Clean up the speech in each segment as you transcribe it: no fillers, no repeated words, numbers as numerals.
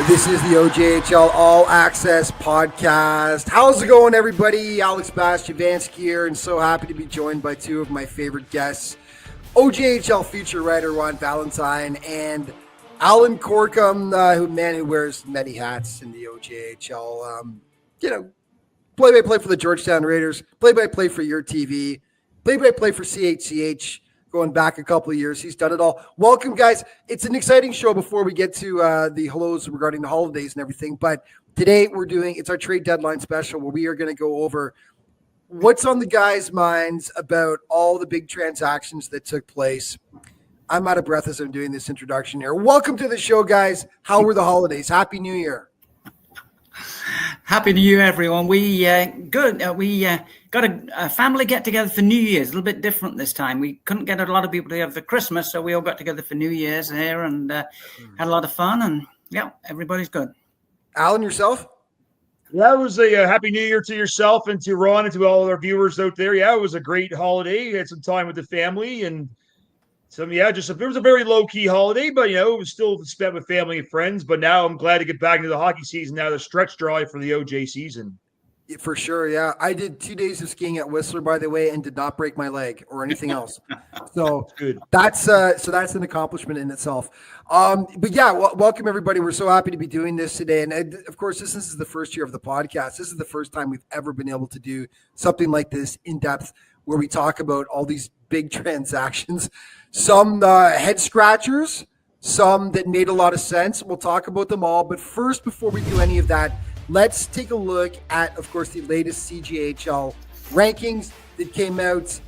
This is the OJHL All Access Podcast. How's it going, everybody? Alex Bastiavansky here, and so happy to be joined by two of my favorite guests, OJHL feature writer Ron Valentine and Alan Corkum, who wears many hats in the OJHL. Play-by-play for the Georgetown Raiders, play-by-play for your TV, play-by-play for CHCH. Going back a couple of years, he's done it all. Welcome, guys. It's an exciting show before we get to the hellos regarding the holidays and everything. But today it's our trade deadline special where we are going to go over what's on the guys' minds about all the big transactions that took place. I'm out of breath as I'm doing this introduction here. Welcome to the show, guys. How were the holidays? Happy New Year. Happy New Year, everyone. We got a family get-together for New Year's, a little bit different this time. We couldn't get a lot of people together for Christmas, so we all got together for New Year's here and had a lot of fun, and everybody's good. Alan, yourself? Yeah, it was a Happy New Year to yourself and to Ron and to all our viewers out there. Yeah, it was a great holiday. Had some time with the family and it was a very low-key holiday, but, it was still spent with family and friends. But now I'm glad to get back into the hockey season now, the stretch drive for the OJ season. For sure, yeah. I did 2 days of skiing at Whistler, by the way, and did not break my leg or anything else. So good. That's an accomplishment in itself. Welcome everybody. We're so happy to be doing this today, and of course, this is the first year of the podcast. This is the first time we've ever been able to do something like this in depth, where we talk about all these big transactions. Some head scratchers, some that made a lot of sense. We'll talk about them all. But first, before we do any of that, let's take a look at, of course, the latest CJHL rankings that came out.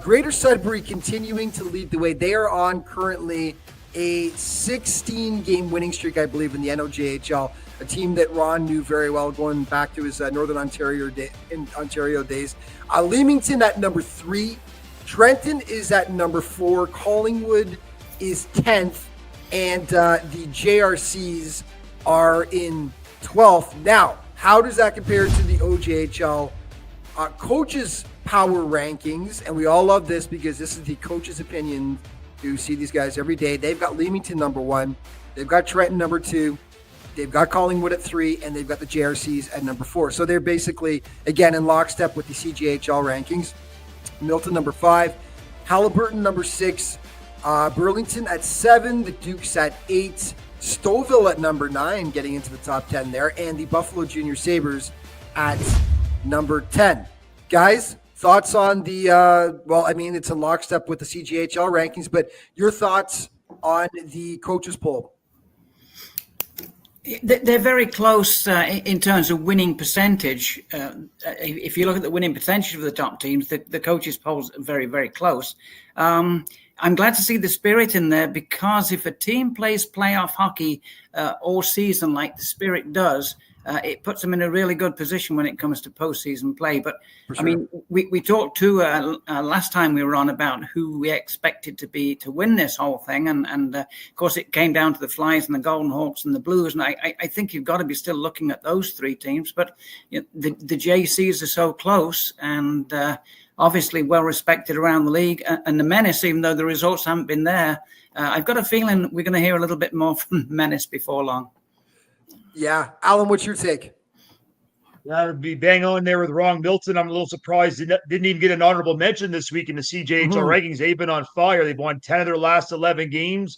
Greater Sudbury continuing to lead the way. They are on currently a 16-game winning streak, I believe, in the NOJHL, a team that Ron knew very well going back to his Northern Ontario days. Leamington at number 3. Trenton is at number 4. Collingwood is 10th. And the JRCs are in 12th. Now, how does that compare to the OJHL coaches power rankings? And we all love this because this is the coach's opinion. You see these guys every day. They've got Leamington number 1. They've got Trenton number 2. They've got Collingwood at 3, and they've got the JRCs at number 4. So they're basically, again, in lockstep with the CJHL rankings. Milton number 5, Halliburton number 6, Burlington at 7, the Dukes at 8, Stouffville at number 9, getting into the top 10 there, and the Buffalo Junior Sabres at number 10. Guys, thoughts on the, it's in lockstep with the CJHL rankings, but your thoughts on the coaches poll? They're very close in terms of winning percentage. If you look at the winning percentage of the top teams, the coaches polls are very, very close. I'm glad to see the Spirit in there, because if a team plays playoff hockey all season like the Spirit does, it puts them in a really good position when it comes to postseason play. But sure. I mean, we talked last time we were on about who we expected to win this whole thing, and of course it came down to the Flyers and the Golden Hawks and the Blues. And I think you've got to be still looking at those 3 teams. But the JCs are so close and obviously well respected around the league. And the Menace, even though the results haven't been there, I've got a feeling we're going to hear a little bit more from Menace before long. Yeah. Alan, what's your take? That would be bang on there with Ron Milton. I'm a little surprised didn't even get an honorable mention this week in the CJHL rankings. They've been on fire. They've won 10 of their last 11 games.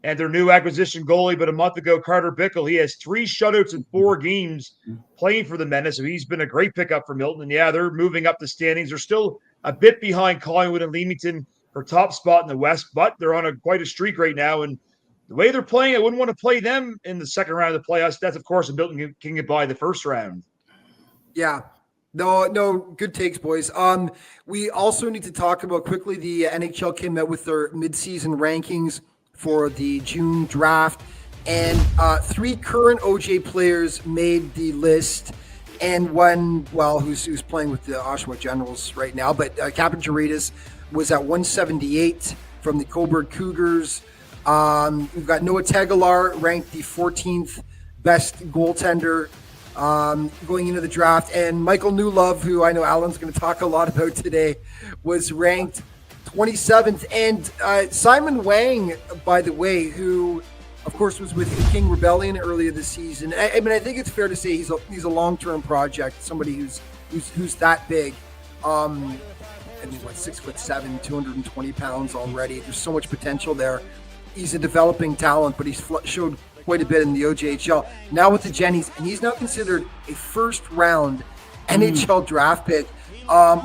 And their new acquisition goalie, but a month ago, Carter Bickle, he has 3 shutouts in 4 games playing for the Menace. So he's been a great pickup for Milton. And they're moving up the standings. They're still a bit behind Collingwood and Leamington for top spot in the West, but they're on quite a streak right now. And the way they're playing, I wouldn't want to play them in the second round of the playoffs. That's, of course, a Milton can get by the first round. Yeah. No, good takes, boys. We also need to talk about quickly, the NHL came out with their midseason rankings for the June draft, and 3 current OJ players made the list, and one, who's playing with the Oshawa Generals right now, but Captain Jaritas was at 178 from the Cobourg Cougars. We've got Noah Tegelar ranked the 14th best goaltender going into the draft. And Michael Newlove, who I know Alan's going to talk a lot about today, was ranked 27th. And Simon Wang, by the way, who of course, was with the King Rebellion earlier this season. I mean, I think it's fair to say he's a long-term project, somebody who's that big. I mean, what, 6'7", 220 pounds already. There's so much potential there. He's a developing talent, but he's showed quite a bit in the OJHL. Now with the Jennies, and he's now considered a first-round NHL draft pick.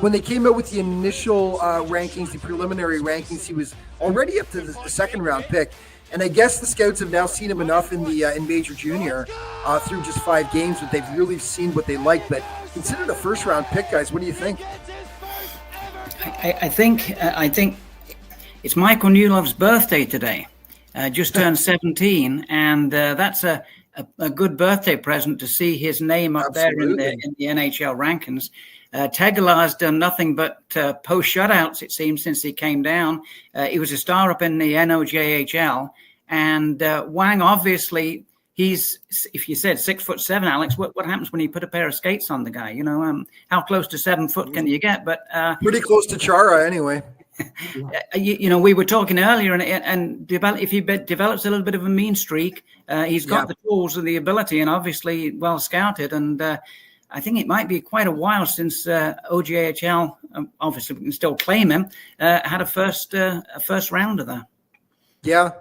When they came out with the initial rankings, the preliminary rankings, he was already up to the second-round pick. And I guess the scouts have now seen him enough in Major Junior through just 5 games that they've really seen what they like. But considered a first-round pick, guys. What do you think? I think it's Michael Newlove's birthday today. Just turned 17, and that's a good birthday present to see his name up Absolutely. there in the NHL rankings. Tegelar's done nothing but post shutouts, it seems, since he came down. He was a star up in the NOJHL. And Wang, obviously, he's, if you said 6'7", Alex, what happens when you put a pair of skates on the guy? You know, how close to 7 foot can you get? But pretty close to Chara, anyway. You know, we were talking earlier, and if he develops a little bit of a mean streak, he's got the tools and the ability, and obviously well scouted. And I think it might be quite a while since OJHL, obviously we can still claim him, had a first rounder there. Yeah,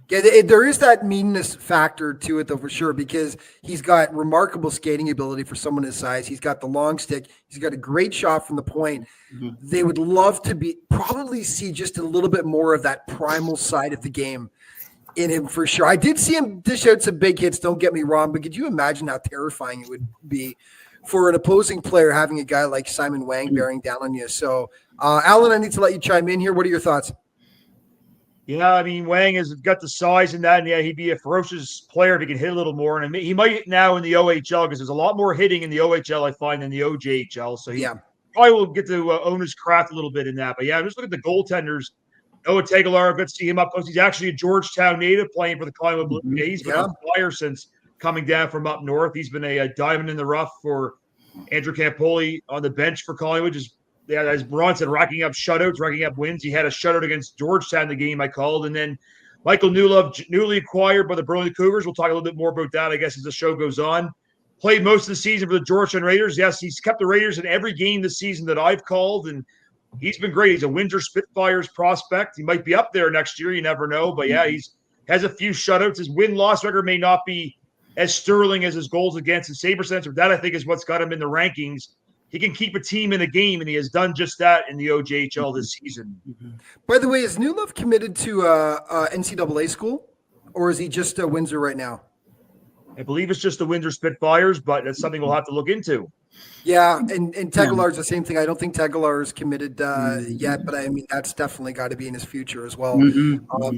there is that meanness factor to it, though, for sure, because he's got remarkable skating ability for someone his size. He's got the long stick. He's got a great shot from the point. Mm-hmm. They would love to probably see just a little bit more of that primal side of the game in him, for sure. I did see him dish out some big hits, don't get me wrong, but could you imagine how terrifying it would be for an opposing player having a guy like Simon Wang bearing down on you? So, Alan, I need to let you chime in here. What are your thoughts? Yeah, I mean, Wang has got the size in that, and yeah, he'd be a ferocious player if he could hit a little more. And he might now in the OHL, because there's a lot more hitting in the OHL, I find, than the OJHL. So he probably will get to own his craft a little bit in that. But yeah, just look at the goaltenders. Noah Tegelar, good to see him up close. He's actually a Georgetown native playing for the Collingwood Blue Jays. He's been on fire since coming down from up north. He's been a diamond in the rough for Andrew Campoli on the bench for Collingwood. As Ron said, racking up shutouts, racking up wins. He had a shutout against Georgetown, the game I called. And then Michael Newlove, newly acquired by the Burlington Cougars. We'll talk a little bit more about that, I guess, as the show goes on. Played most of the season for the Georgetown Raiders. Yes, he's kept the Raiders in every game this season that I've called, and he's been great. He's a Windsor Spitfires prospect. He might be up there next year. You never know. But, yeah, he's has a few shutouts. His win-loss record may not be as sterling as his goals against and save percentage. But that, I think, is what's got him in the rankings. He can keep a team in a game, and he has done just that in the OJHL this season. By the way, is Newlove committed to NCAA school, or is he just Windsor right now? I believe it's just the Windsor Spitfires, but that's something we'll have to look into. Yeah, and Tegelar's the same thing. I don't think Tegelar is committed yet, but I mean that's definitely got to be in his future as well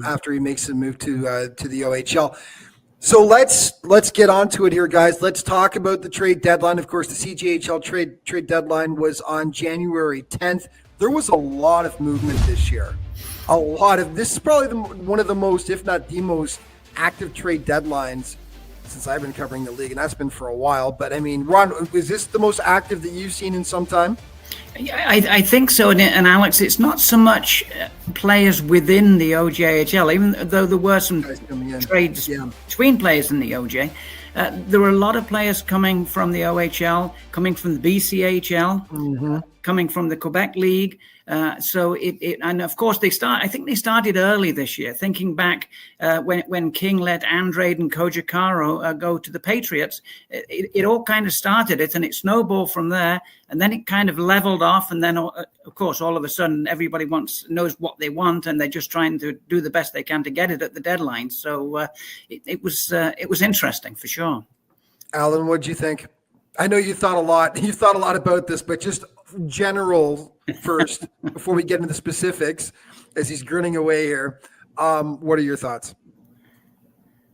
after he makes the move to the OHL. So let's get on to it here, guys. Let's talk about the trade deadline. Of course, the CJHL trade deadline was on January 10th. There was a lot of movement this year. This is probably one of the most, if not the most, active trade deadlines since I've been covering the league, and that's been for a while. But I mean, Ron, is this the most active that you've seen in some time? I think so, and Alex, it's not so much players within the OJHL, even though there were some trades between players in the OJ. There were a lot of players coming from the OHL, coming from the BCHL, coming from the Quebec League. And of course I think they started early this year, thinking back when King let Andrade and Kojikaro go to the Patriots. It all kind of started it, and it snowballed from there, and then it kind of leveled off. And then, of course, all of a sudden, everybody knows what they want, and they're just trying to do the best they can to get it at the deadline. So it was interesting for sure. Alan, what did you think? I know you thought a lot. You thought a lot about this, but just general first before we get into the specifics, as he's grinning away here. What are your thoughts?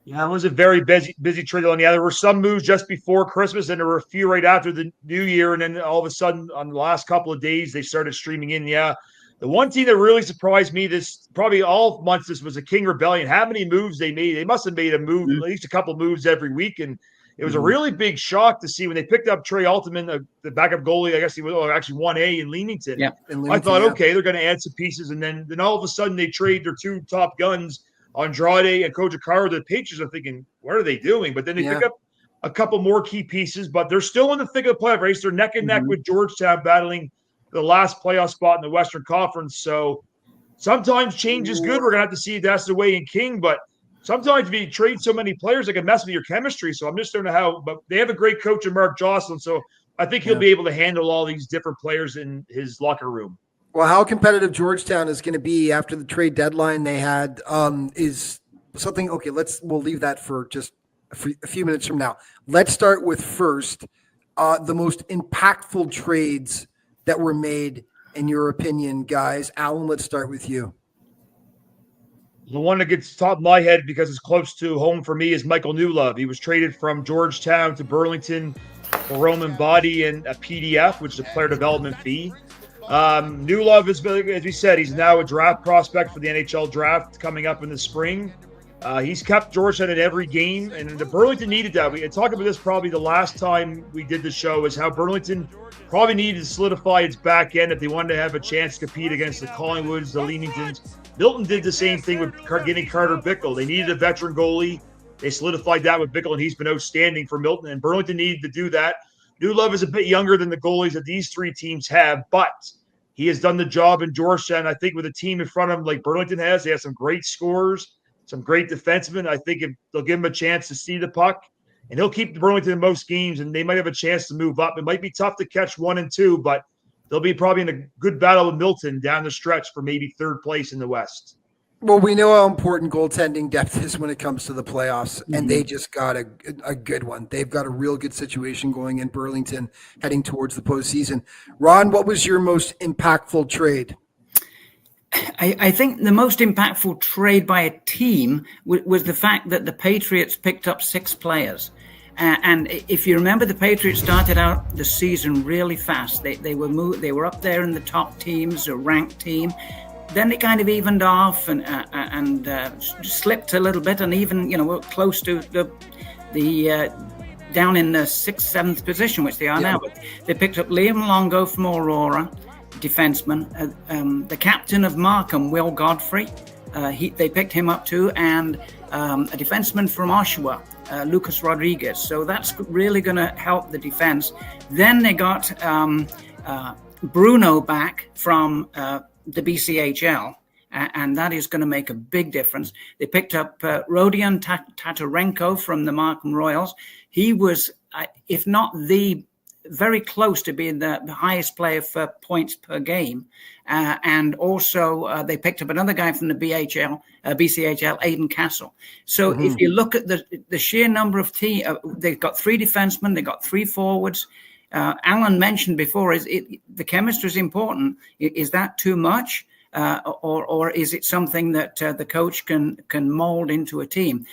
Yeah, it was a very busy trade deadline. Yeah, there were some moves just before Christmas, and there were a few right after the New Year, and then all of a sudden, on the last couple of days, they started streaming in. Yeah, the one team that really surprised me probably all months this was the King Rebellion. How many moves they made? They must have made a move, at least a couple moves every week, and it was a really big shock to see when they picked up Trey Altman, the backup goalie. I guess he was actually 1A in Leamington. Yeah, I thought, okay, they're going to add some pieces, and then all of a sudden they trade their two top guns Andrade and Kojikaru, the Patriots are thinking, what are they doing? But then they pick up a couple more key pieces, but they're still in the thick of the playoff race. They're neck and neck with Georgetown, battling the last playoff spot in the Western Conference. So sometimes change is good. We're going to have to see if that's the way in King, but sometimes if you trade so many players, it can mess with your chemistry. So I'm just don't know how, but they have a great coach in Mark Jocelyn. So I think he'll be able to handle all these different players in his locker room. Well, how competitive Georgetown is going to be after the trade deadline they had is something. Okay, we'll leave that for just a few minutes from now. Let's start with first the most impactful trades that were made in your opinion, guys. Alan, let's start with you. The one that gets top of my head because it's close to home for me is Michael Newlove. He was traded from Georgetown to Burlington for Roman Body and a PDF, which is a player development fee. Newlove is, as we said, he's now a draft prospect for the NHL draft coming up in the spring. He's kept Georgetown in every game, and the Burlington needed that. We talked about this probably the last time we did the show, is how Burlington probably needed to solidify its back end if they wanted to have a chance to compete against the Collingwoods, the Leamingtons. Milton did the same thing with getting Carter Bickle. They needed a veteran goalie. They solidified that with Bickle, and he's been outstanding for Milton, and Burlington needed to do that. Newlove is a bit younger than the goalies that these three teams have, but he has done the job in Georgetown. I think with a team in front of him like Burlington has, they have some great scorers, some great defensemen. I think if they'll give him a chance to see the puck, and he'll keep Burlington in most games, and they might have a chance to move up. It might be tough to catch 1 and 2, but they'll be probably in a good battle with Milton down the stretch for maybe third place in the West. Well, we know how important goaltending depth is when it comes to the playoffs, and they just got a good one. They've got a real good situation going in Burlington heading towards the postseason. Ron, what was your most impactful trade? I think the most impactful trade by a team was the fact that the Patriots picked up 6 players. And if you remember, the Patriots started out the season really fast. They were up there in the top teams, a ranked team. Then it kind of evened off and slipped a little bit, and even we're close to the down in the 6th, 7th position, which they are now. But they picked up Liam Longo from Aurora, defenseman, the captain of Markham, Will Godfrey. They picked him up too, and a defenseman from Oshawa, Lucas Rodriguez. So that's really going to help the defense. Then they got Bruno back from the BCHL, and that is going to make a big difference. They picked up Rodion Tatarenko from the Markham Royals. He was, if not very close to being the highest player for points per game. And also they picked up another guy from the BCHL, Aiden Castle. So if you look at the sheer number of they've got 3 defensemen, they've got 3 forwards. Alan mentioned before, the chemistry is important. Is that too much? Or is it something that the coach can mold into a team?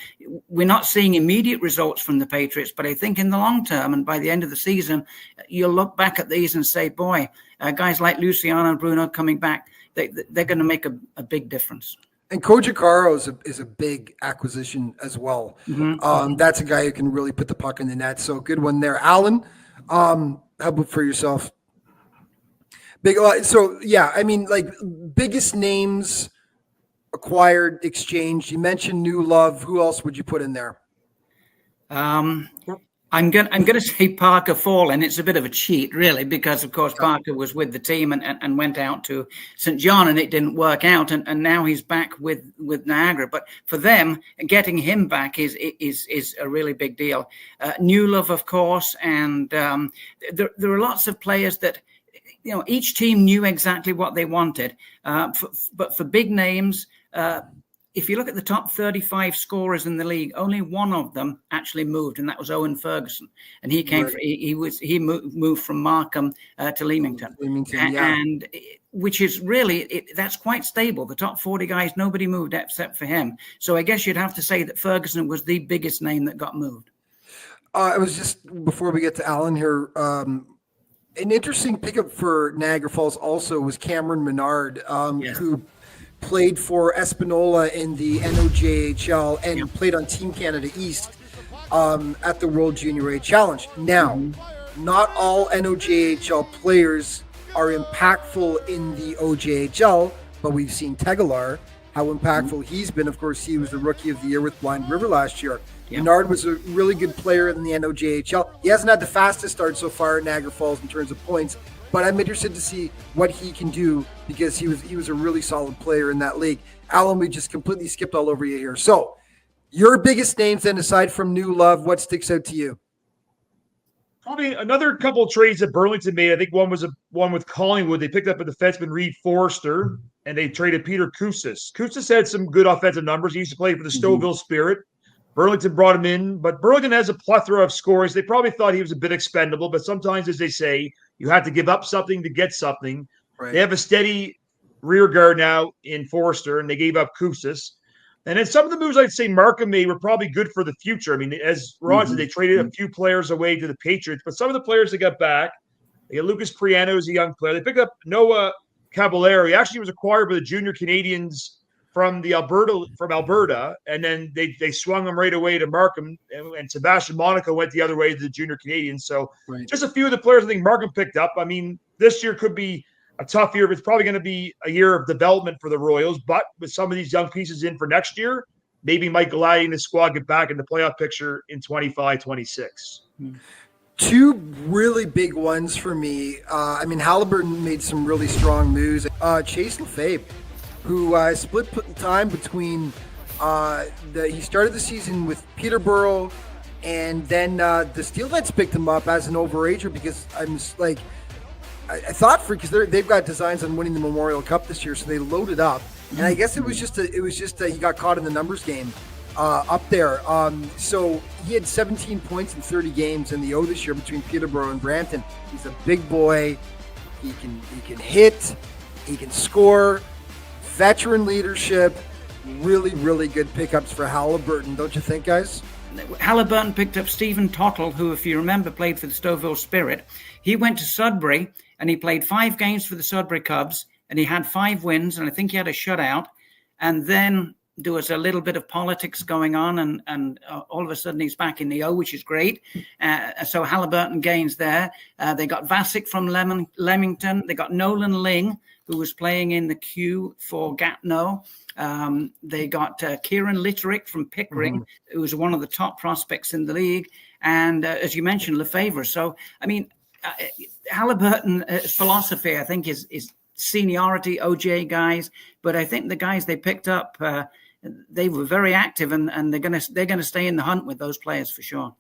We're not seeing immediate results from the Patriots, but I think in the long term and by the end of the season, you'll look back at these and say, boy, guys like Luciano and Bruno coming back, they're going to make a big difference. And Kojikaru is a big acquisition as well. That's a guy who can really put the puck in the net. So good one there. Alan, how about for yourself? Biggest names acquired, exchanged. You mentioned Newlove. Who else would you put in there? I'm gonna say Parker Fall, and it's a bit of a cheat, really, because of course Parker was with the team and went out to St. John, and it didn't work out, and now he's back with Niagara. But for them, getting him back is a really big deal. Newlove, of course, and there are lots of players that. Each team knew exactly what they wanted. But for big names, if you look at the top 35 scorers in the league, only one of them actually moved, and that was Owen Ferguson. And he came. Right. He moved from Markham to Leamington. And which is really that's quite stable. The top 40 guys, nobody moved except for him. So I guess you'd have to say that Ferguson was the biggest name that got moved. It was just before we get to Alan here. An interesting pickup for Niagara Falls also was Cameron Menard, who played for Espanola in the NOJHL and played on Team Canada East at the World Junior A Challenge. Now, not all NOJHL players are impactful in the OJHL, but we've seen Tegelar how impactful he's been. Of course, he was the Rookie of the Year with Blind River last year. Yeah. Bernard was a really good player in the NOJHL. He hasn't had the fastest start so far at Niagara Falls in terms of points, but I'm interested to see what he can do because he was a really solid player in that league. Alan, we just completely skipped all over you here. So your biggest names then, aside from New Love, what sticks out to you? Probably another couple of trades that Burlington made. I think one was one with Collingwood. They picked up a defenseman, Reed Forrester, and they traded Peter Koussis. Koussis had some good offensive numbers. He used to play for the Stouffville Spirit. Burlington brought him in, but Burlington has a plethora of scores. They probably thought he was a bit expendable, but sometimes, as they say, you have to give up something to get something. Right. They have a steady rear guard now in Forrester, and they gave up Koussis. And then some of the moves I'd say Markham made were probably good for the future. I mean, as Ron said, they traded a few players away to the Patriots, but some of the players they got back, they got Lucas Priano as a young player. They picked up Noah Caballero. He actually was acquired by the Junior Canadians from Alberta, and then they swung him right away to Markham, and Sebastian Monaco went the other way to the Junior Canadians. So just a few of the players I think Markham picked up. I mean, this year could be a tough year. It's probably going to be a year of development for the Royals, but with some of these young pieces in for next year, maybe Mike Galati and his squad get back in the playoff picture in 25-26. Two really big ones for me. I mean, Halliburton made some really strong moves. Chase Lefebvre, who split time between he started the season with Peterborough, and then the Steelheads picked him up as an overager because I'm just like, I thought because they've got designs on winning the Memorial Cup this year, so they loaded up. And I guess it was just he got caught in the numbers game up there. So he had 17 points in 30 games in the O this year between Peterborough and Brampton. He's a big boy. He can hit. He can score. Veteran leadership. Really, really good pickups for Halliburton, don't you think, guys? Halliburton picked up Stephen Tottle, who, if you remember, played for the Stouffville Spirit. He went to Sudbury, and he played 5 games for the Sudbury Cubs, and he had 5 wins, and I think he had a shutout. And then there was a little bit of politics going on, and all of a sudden he's back in the O, which is great. So Halliburton gains there. They got Vasic from Leamington. They got Nolan Ling, who was playing in the queue for Gatineau. They got Kieran Litterick from Pickering, who was one of the top prospects in the league. And as you mentioned, Lefebvre. So, I mean, Halliburton's philosophy, I think, is seniority, OJ guys. But I think the guys they picked up, they were very active, and they're gonna stay in the hunt with those players for sure.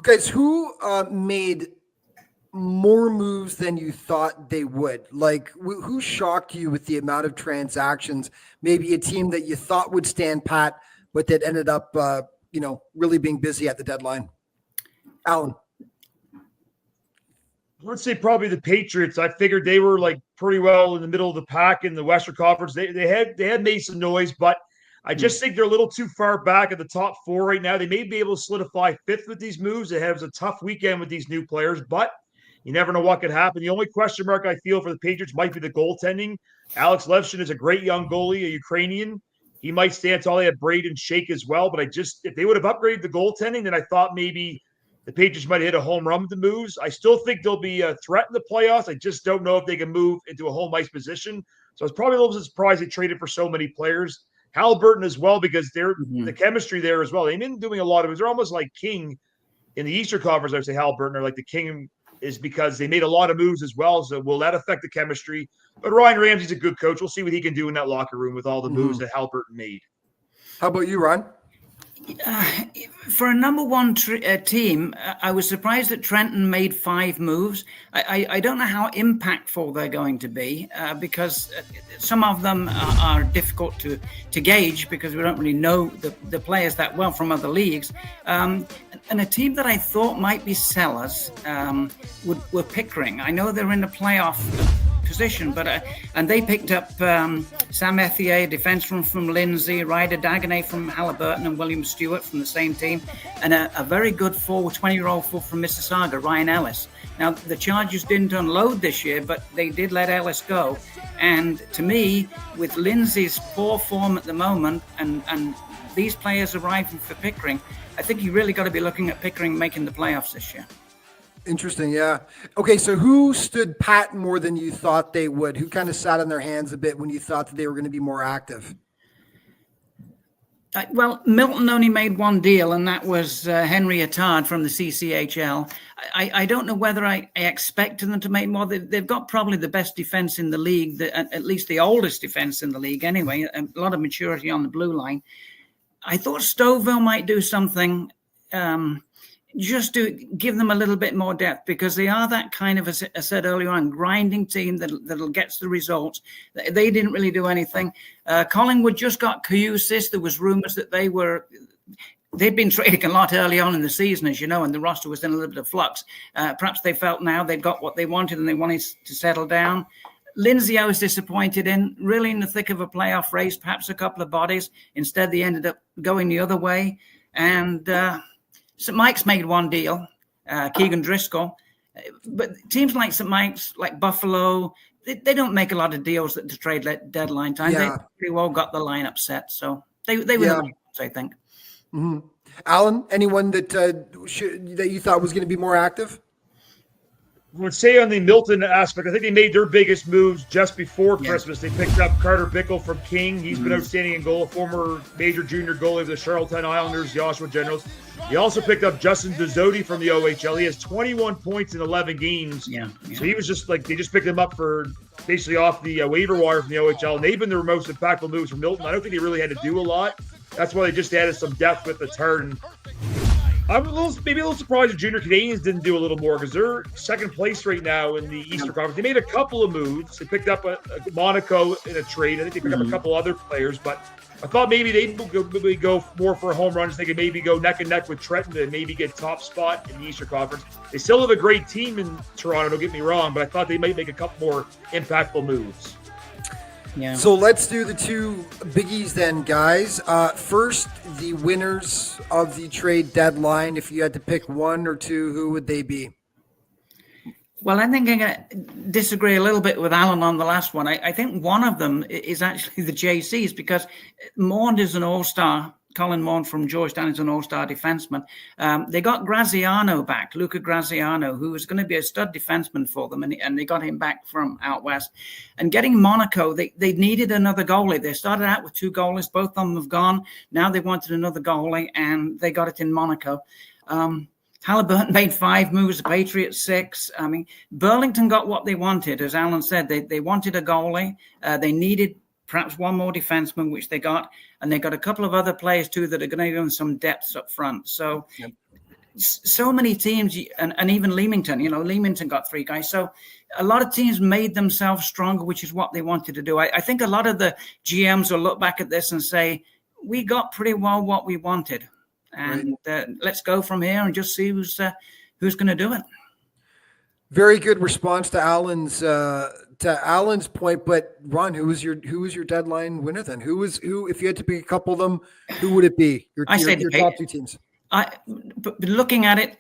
Guys, who made more moves than you thought they would? Like, who shocked you with the amount of transactions? Maybe a team that you thought would stand pat, but that ended up, really being busy at the deadline. Alan. Let's say probably the Patriots. I figured they were like pretty well in the middle of the pack in the Western Conference. They had made some noise, but I just think they're a little too far back at the top 4 right now. They may be able to solidify 5th with these moves. They have a tough weekend with these new players, but you never know what could happen. The only question mark I feel for the Patriots might be the goaltending. Alex Levshin is a great young goalie, a Ukrainian. He might stand tall. They have Braden Shake as well, but if they would have upgraded the goaltending, then I thought maybe the Patriots might hit a home run with the moves. I still think they'll be a threat in the playoffs. I just don't know if they can move into a home ice position. So I was probably a little bit surprised they traded for so many players. Halliburton as well, because they're the chemistry there as well. They've been doing a lot of it. They're almost like King in the Eastern Conference. I would say Halliburton are like the King is because they made a lot of moves as well. So will that affect the chemistry? But Ryan Ramsey's a good coach. We'll see what he can do in that locker room with all the moves that Halliburton made. How about you, Ron? For a number one team, I was surprised that Trenton made 5 moves. I don't know how impactful they're going to be because some of them are difficult to gauge because we don't really know the players that well from other leagues. And a team that I thought might be sellers were Pickering. I know they're in the playoff position, but and they picked up Sam Ethier, defenseman from Lindsay, Ryder Dagonet from Halliburton, and William Stewart from the same team, and a very good 20-year-old forward from Mississauga, Ryan Ellis. Now, the Chargers didn't unload this year, but they did let Ellis go. And to me, with Lindsay's poor form at the moment and these players arriving for Pickering, I think you really got to be looking at Pickering making the playoffs this year. Interesting. Yeah. Okay. So who stood pat more than you thought they would? Who kind of sat on their hands a bit when you thought that they were going to be more active? Well, Milton only made one deal, and that was Henry Attard from the CCHL. I don't know whether I expected them to make more. They've got probably the best defense in the league, at least the oldest defense in the league anyway, a lot of maturity on the blue line. I thought Stouffville might do something just to give them a little bit more depth, because they are that kind of, as I said earlier on, grinding team that'll get the results. They didn't really do anything. Collingwood just got Kousis. There was rumors that they'd been trading a lot early on in the season, as you know, and the roster was in a little bit of flux. Perhaps they felt now they'd got what they wanted and they wanted to settle down. Lindsay, I was disappointed in, really in the thick of a playoff race, perhaps a couple of bodies. Instead, they ended up going the other way. And St. Mike's made one deal, Keegan Driscoll. But teams like St. Mike's, like Buffalo, they don't make a lot of deals at the trade deadline time. Yeah. They pretty well got the lineup set. So they were the ones, I think. Mm-hmm. Alan, anyone that that you thought was going to be more active? I would say on the Milton aspect, I think they made their biggest moves just before Christmas. They picked up Carter Bickle from King. He's been outstanding in goal, former major junior goalie of the Charlottetown Islanders, the Oshawa Generals. He also picked up Justin Dezoti from the OHL. He has 21 points in 11 games. So he was just like, they just picked him up for basically off the waiver wire from the OHL. And they've been their most impactful moves for Milton. I don't think they really had to do a lot. That's why they just added some depth with the turn. I'm maybe a little surprised the Junior Canadians didn't do a little more, because they're second place right now in the Eastern Conference. They made a couple of moves. They picked up a Monaco in a trade. I think they picked up a couple other players, but I thought maybe they'd go more for home runs. They could maybe go neck and neck with Trenton and maybe get top spot in the Eastern Conference. They still have a great team in Toronto, don't get me wrong, but I thought they might make a couple more impactful moves. Yeah. So let's do the two biggies then, guys. First, the winners of the trade deadline. If you had to pick one or two, who would they be? Well, I think I disagree a little bit with Alan on the last one. I think one of them is actually the JCs, because Maund is an all-star. Colin Maund from Georgetown is an all-star defenseman. They got Graziano back, Luca Graziano, who was going to be a stud defenseman for them, and they got him back from out west. And getting Monaco, they needed another goalie. They started out with two goalies. Both of them have gone. Now they wanted another goalie, and they got it in Monaco. Halliburton made 5 moves, the Patriots 6. I mean, Burlington got what they wanted. As Alan said, they wanted a goalie. They needed perhaps one more defenseman, which they got. And they got a couple of other players, too, that are going to give them some depth up front. So, so many teams, and even Leamington, Leamington got 3 guys. So a lot of teams made themselves stronger, which is what they wanted to do. I think a lot of the GMs will look back at this and say, we got pretty well what we wanted. And let's go from here and just see who's going to do it. Very good response to Alan's point. But Ron, who was your deadline winner then? Who if you had to pick a couple of them, who would it be? Your top 2 teams. But looking at it,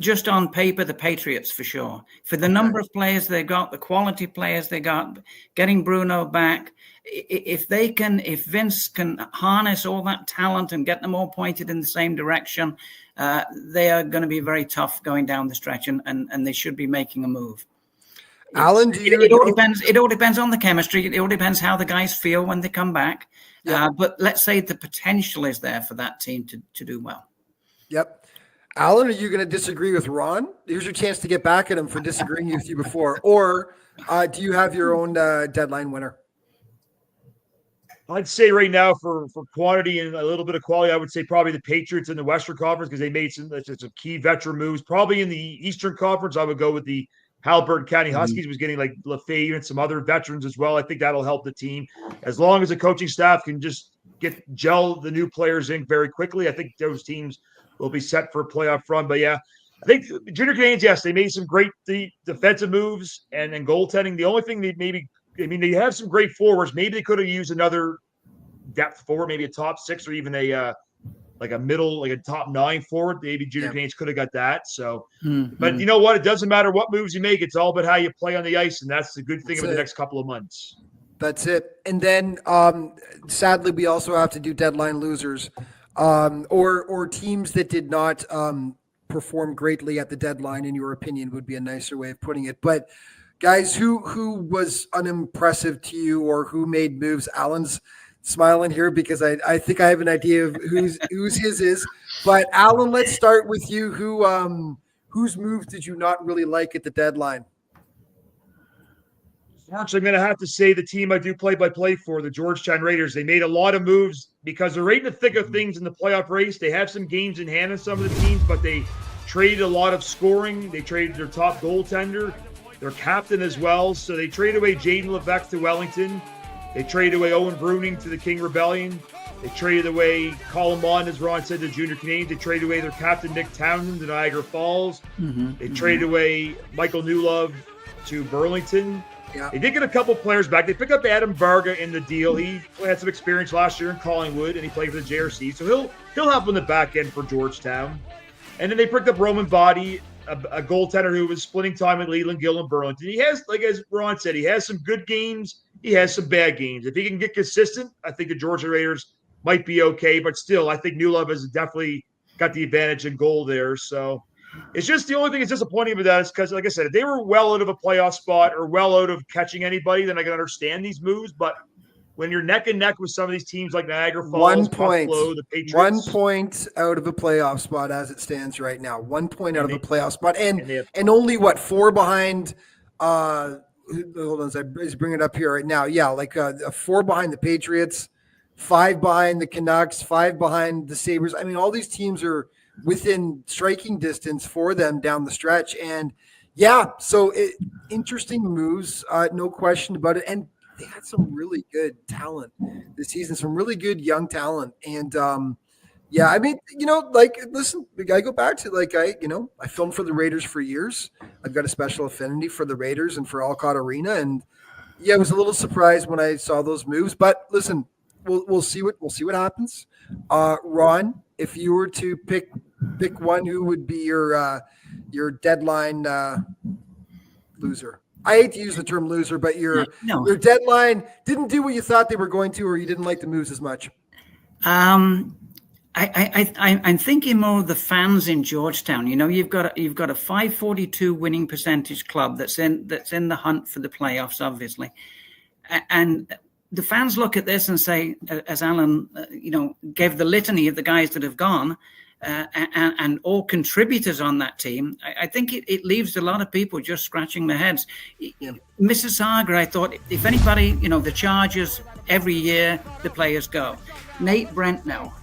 just on paper, the Patriots for sure. For the number of players they got, the quality players they got, getting Bruno back. If Vince can harness all that talent and get them all pointed in the same direction, they are going to be very tough going down the stretch, and they should be making a move. Alan, it all depends. It all depends on the chemistry. It all depends how the guys feel when they come back. But let's say the potential is there for that team to do well. Yep. Alan, are you going to disagree with Ron? Here's your chance to get back at him for disagreeing with you before. Or do you have your own deadline winner? I'd say right now for quantity and a little bit of quality, I would say probably the Patriots in the Western Conference, because they made some key veteran moves. Probably in the Eastern Conference, I would go with the Halliburton County Huskies, was getting like Lefebvre and some other veterans as well. I think that'll help the team. As long as the coaching staff can just gel the new players in very quickly, I think those teams will be set for a playoff run. But yeah, I think Junior Canadians, yes, they made some great defensive moves and goaltending. The only thing they have some great forwards. Maybe they could have used another depth forward, maybe a top 6 or even a middle, like a top 9 forward. Maybe Junior Canadians could have got that. So, but you know what? It doesn't matter what moves you make. It's all about how you play on the ice, and that's the good thing about the next couple of months. That's it. And then, sadly, we also have to do deadline losers, or teams that did not perform greatly at the deadline, in your opinion, would be a nicer way of putting it. But guys, who was unimpressive to you, or who made moves? Alan's smiling here because I think I have an idea of whose his is. But Alan, let's start with you. Whose moves did you not really like at the deadline? Actually, I'm going to have to say the team I do play-by-play for, the Georgetown Raiders. They made a lot of moves because they're right in the thick of things in the playoff race. They have some games in hand in some of the teams, but they traded a lot of scoring. They traded their top goaltender, their captain as well. So they traded away Jaden Levesque to Wellington. They traded away Owen Bruning to the King Rebellion. They traded away Colin Mond, as Ron said, to Junior Canadians. They traded away their captain, Nick Townsend, to Niagara Falls. They traded away Michael Newlove to Burlington. Yeah. They did get a couple players back. They picked up Adam Varga in the deal. He had some experience last year in Collingwood, and he played for the JRC, so he'll help on the back end for Georgetown. And then they picked up Roman Body, a goaltender who was splitting time at Leland, Gill, and Burlington. He has, like as Ron said, he has some good games. He has some bad games. If he can get consistent, I think the Georgia Raiders might be okay. But still, I think Newlove has definitely got the advantage in goal there. So it's just the only thing that's disappointing about that is because, like I said, if they were well out of a playoff spot or well out of catching anybody, then I can understand these moves. But when you're neck and neck with some of these teams like Niagara Falls, Buffalo, the Patriots, 1 point out of a playoff spot as it stands right now. 1 point out of a playoff spot, and only 4 behind. Hold on, I bring it up here right now. Yeah, like 4 behind the Patriots, 5 behind the Canucks, 5 behind the Sabres. I mean, all these teams are within striking distance for them down the stretch. And yeah, so interesting moves, no question about it. And they had some really good talent this season, some really good young talent. And yeah, I mean, listen, I go back to I filmed for the Raiders for years. I've got a special affinity for the Raiders and for Alcott Arena. And yeah, I was a little surprised when I saw those moves, but listen, we'll see what happens. Ron, if you were to pick one, who would be your deadline loser? I hate to use the term loser, but your deadline didn't do what you thought they were going to, or you didn't like the moves as much. I'm thinking more of the fans in Georgetown. You've got a 542 winning percentage club that's in the hunt for the playoffs, obviously, and the fans look at this and say, as Alan, gave the litany of the guys that have gone. And all contributors on that team, I think it leaves a lot of people just scratching their heads. Yeah. Mississauga, I thought, if anybody, the Chargers, every year the players go. Nate Brentnell,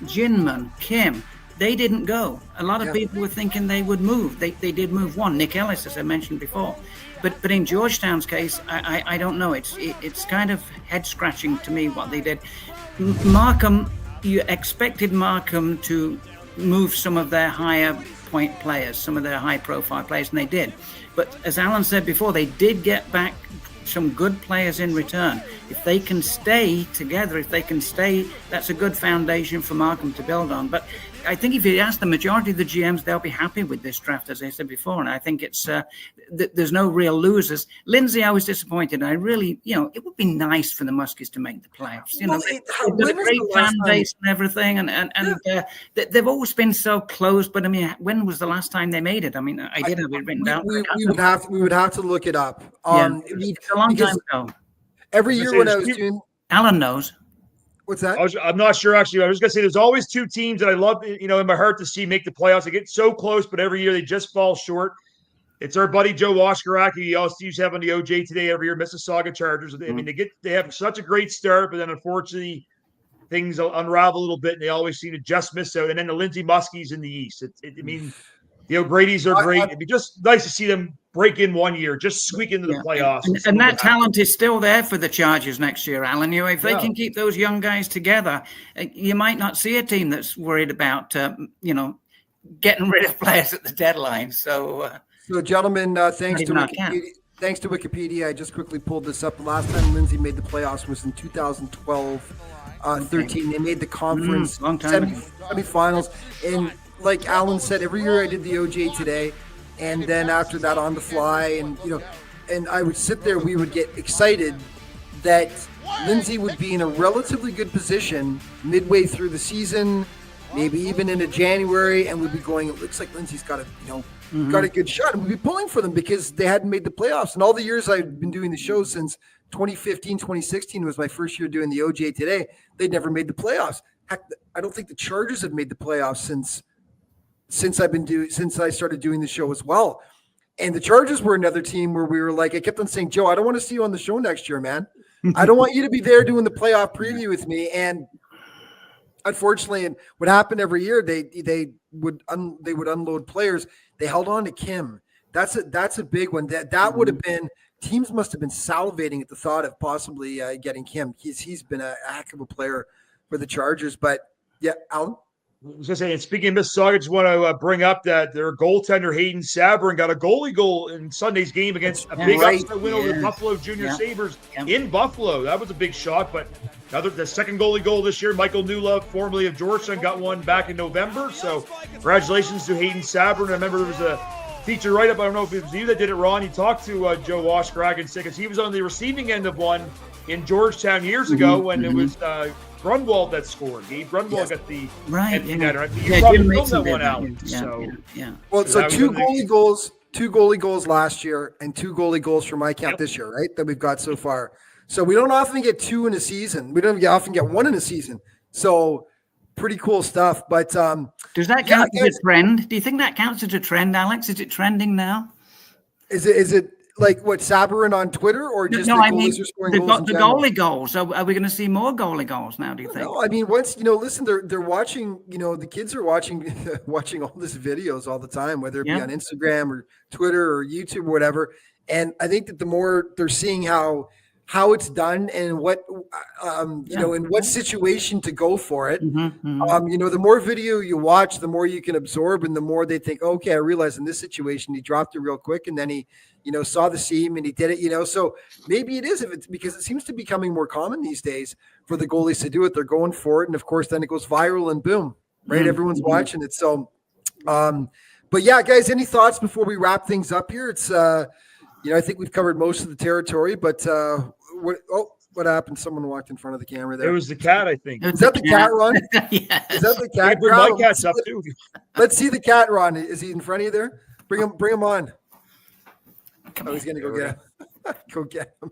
Ginman, Kim, they didn't go. A lot of people were thinking they would move. They did move one. Nick Ellis, as I mentioned before. But in Georgetown's case, I don't know. It's kind of head scratching to me what they did. Markham, you expected Markham to move some of their higher point players, some of their high profile players, and they did. But as Alan said before, they did get back some good players in return. If they can stay together, that's a good foundation for Markham to build on. But I think if you ask the majority of the GMs, they'll be happy with this draft, as I said before. And I think it's there's no real losers. Lindsay, I was disappointed. I really, it would be nice for the Muskies to make the playoffs. They've got a great fan base and everything, and they've always been so close. But I mean, when was the last time they made it? I mean, I did have it written down. We would have to look it up. It's a long time ago. Every year when I was doing, Alan knows. What's that? I'm not sure, actually. I was going to say there's always 2 teams that I love, in my heart to see make the playoffs. They get so close, but every year they just fall short. It's our buddy Joe Washkaraki. He also used to have on the OJ today every year, Mississauga Chargers. I mean, they have such a great start, but then unfortunately things unravel a little bit, and they always seem to just miss out. And then the Lindsay Muskies in the East. I mean, the O'Grady's are great. It'd be just nice to see them break in one year, just squeak into the playoffs. And that talent is still there for the Chargers next year, Alan. If they can keep those young guys together, you might not see a team that's worried about, getting rid of players at the deadline. So gentlemen, thanks to Wikipedia, I just quickly pulled this up. The last time Lindsay made the playoffs was in 2012, 13. They made the conference semifinals. And like Alan said, every year I did the OJ today, and then after that on the fly, and I would sit there, we would get excited that Lindsay would be in a relatively good position midway through the season, maybe even into January, and we'd be going, it looks like Lindsay's got got a good shot. And we'd be pulling for them because they hadn't made the playoffs. And all the years I've been doing the show since 2015, 2016 was my first year doing the OJ Today. They'd never made the playoffs. Heck, I don't think the Chargers have made the playoffs since I started doing the show as well. And the Chargers were another team where we were like, I kept on saying, Joe, I don't want to see you on the show next year, man. I don't want you to be there doing the playoff preview with me. And unfortunately, and what happened every year, they would unload players. They held on to Kim. That's a big one. That would have been, teams must have been salivating at the thought of possibly getting Kim. He's been a heck of a player for the Chargers. But yeah, Alan. I was going to say, and speaking of Mississauga, I just want to bring up that their goaltender, Hayden Sabrin, got a goalie goal in Sunday's game against a big upset win over the Buffalo Junior Sabres in Buffalo. That was a big shot, but the second goalie goal this year, Michael Newlove, formerly of Georgetown, got one back in November. So congratulations to Hayden Sabrin. I remember there was a feature write-up, I don't know if it was you that did it, Ron. You talked to Joe Washcrack and said, because he was on the receiving end of one in Georgetown years ago when it was Grunwald that scored. Gabe Grunwald got the empty netter. You probably filmed that one out. Well, so two goalie goals last year and 2 goalie goals for my count this year, right? That we've got so far. So we don't often get 2 in a season. We don't often get 1 in a season. So pretty cool stuff. But does that count as a trend? Do you think that counts as a trend, Alex? Is it trending now? Is it like what, Sabrin on Twitter, or just no? The I mean, goals the goalie goals. Are we going to see more goalie goals now? Do you think? No, I mean, once listen, they're watching. The kids are watching watching all these videos all the time, whether it be on Instagram or Twitter or YouTube or whatever. And I think that the more they're seeing how it's done and what in what situation to go for it. The more video you watch, the more you can absorb, and the more they think, okay, I realize in this situation he dropped it real quick, and then he saw the seam and he did it. So maybe it is, if it's because it seems to be becoming more common these days for the goalies to do it. They're going for it, and of course then it goes viral and boom, right? Everyone's watching it. So but yeah, guys, any thoughts before we wrap things up here? It's I think we've covered most of the territory, but what happened? Someone walked in front of the camera there. It was the cat, I think. Is that the cat, Ron? Yes. Is that the cat? My cat's up too. Let's see the cat, Ron. Is he in front of you there? Bring him on. He's gonna go get him. Go get him.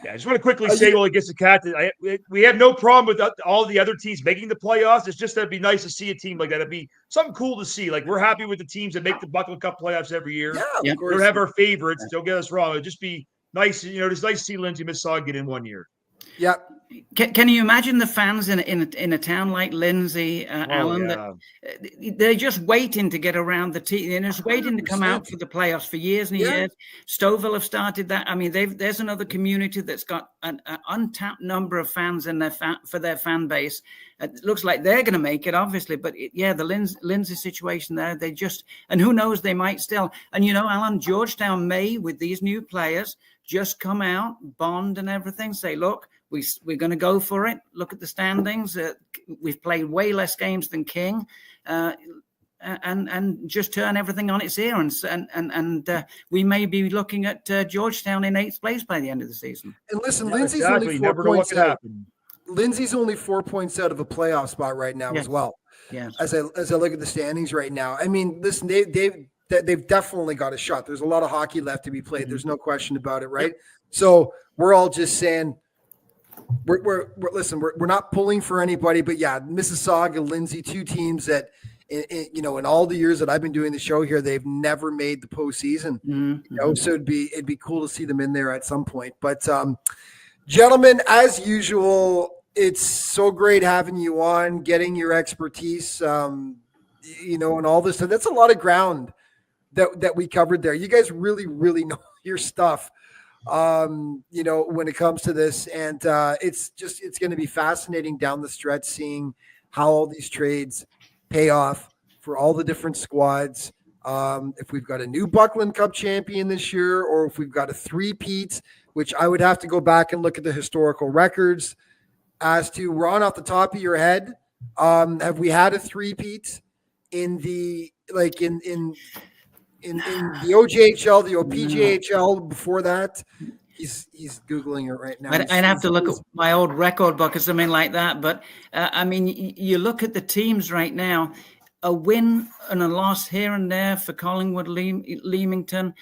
Yeah, I just want to quickly say, while he gets the cat, we have no problem with all the other teams making the playoffs. It's just that it'd be nice to see a team like that. It'd be something cool to see. Like, we're happy with the teams that make the Buckle Cup playoffs every year. Yeah, we don't have our favorites. Don't get us wrong. It'd just be nice. It's nice to see Lindsay Mississauga get in one year. Yeah. Can you imagine the fans in a town like Lindsay, Alan? Yeah. They're just waiting to get around the team. They're just waiting 100%. To come out for the playoffs for years and years. Stouffville have started that. I mean, there's another community that's got an untapped number of fans in for their fan base. It looks like they're going to make it, obviously. But the Lindsay situation there, and who knows, they might still. And Alan, Georgetown may, with these new players, just come out, bond and everything, say, look, we're going to go for it. Look at the standings. We've played way less games than King, and just turn everything on its ear. And we may be looking at Georgetown in 8th place by the end of the season. And listen, Lindsay's only 4 points out. Lindsay's only 4 points out of a playoff spot right now as well. Yes. As I look at the standings right now, I mean, listen, they've definitely got a shot. There's a lot of hockey left to be played. There's no question about it, right? So we're all just saying, we're not pulling for anybody, but yeah, Mississauga, Lindsay, 2 teams that, in all the years that I've been doing the show here, they've never made the postseason. So it'd be cool to see them in there at some point. But gentlemen, as usual, it's so great having you on, getting your expertise, and all this stuff. That's a lot of ground that we covered there. You guys really, really know your stuff. When it comes to this, and it's going to be fascinating down the stretch, seeing how all these trades pay off for all the different squads. If we've got a new Buckland Cup champion this year, or if we've got a 3-peat, which I would have to go back and look at the historical records as to, Ron, off the top of your head, have we had a 3-peat in the in the OJHL, the OPJHL before that? He's Googling it right now. I'd have to look at my old record book or something like that. But I mean, you look at the teams right now, a win and a loss here and there for Collingwood, Leamington.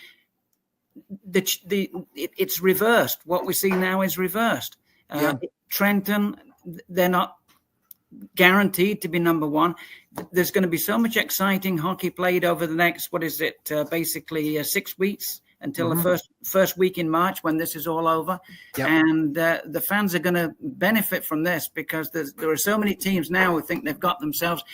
It's reversed. What we see now is reversed. Trenton, they're not guaranteed to be number one. There's going to be so much exciting hockey played over the next, basically 6 weeks until the first week in March when this is all over. And the fans are going to benefit from this because there are so many teams now who think they've got themselves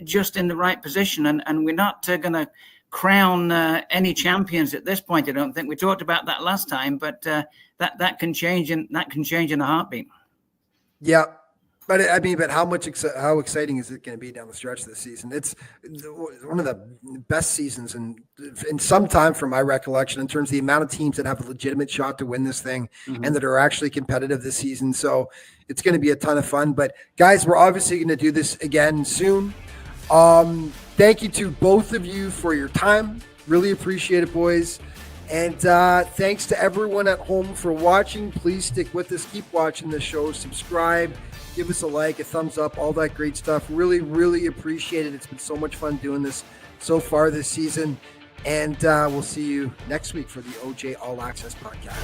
just in the right position. And we're not going to crown any champions at this point. I don't think we talked about that last time, but that can change in a heartbeat. Yeah. But I mean, how exciting is it going to be down the stretch this season? It's one of the best seasons in some time, from my recollection, in terms of the amount of teams that have a legitimate shot to win this thing and that are actually competitive this season. So it's going to be a ton of fun. But guys, we're obviously going to do this again soon. Thank you to both of you for your time. Really appreciate it, boys. And thanks to everyone at home for watching. Please stick with us. Keep watching the show. Subscribe. Give us a like, a thumbs up, all that great stuff. Really, really appreciate it. It's been so much fun doing this so far this season. And we'll see you next week for the OJ All Access podcast.